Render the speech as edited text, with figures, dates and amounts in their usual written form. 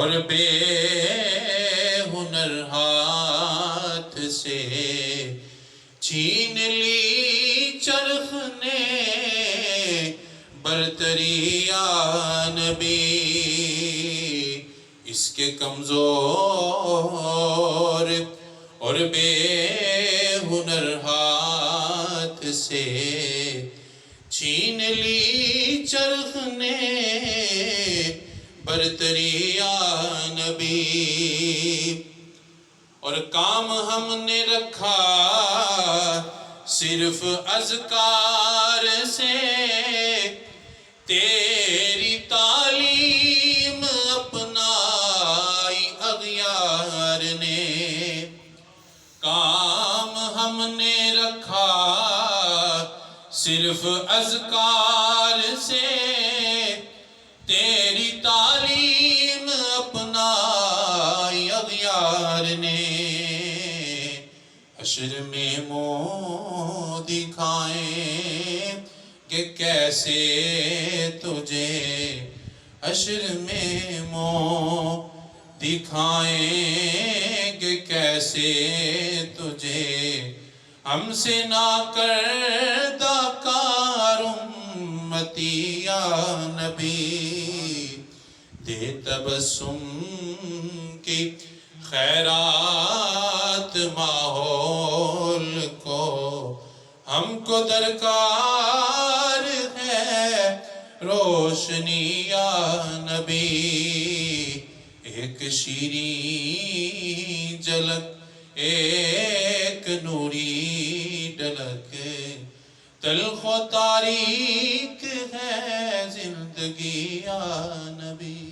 اور بے ہنر ہاتھ سے چھین لی چرخ نے برتری یا نبی، اس کے کمزور اور بے ہنر ہاتھ سے چھین لی چرخ نے برتری یا نبی، اور کام ہم نے رکھا صرف اذکار سے، تیری تعلیم اپنائی اغیار نے، کام ہم نے رکھا صرف اذکار سے، تیری تعلیم اپنائی اغیار نے، حشر میں منہ دکھائیں کہ کیسے تجھے، حشر میں منہ دکھائیں کہ کیسے تجھے، ہم سے نہ کردہ کار امتی یا نبی، دے تبسم کی خیرات ماحول کو، ہم کو درکار ہے روشنی یا نبی، ایک شیریں جھلک ایک نوری ڈلک، تلخ و تاریک ہے زندگی یا نبی۔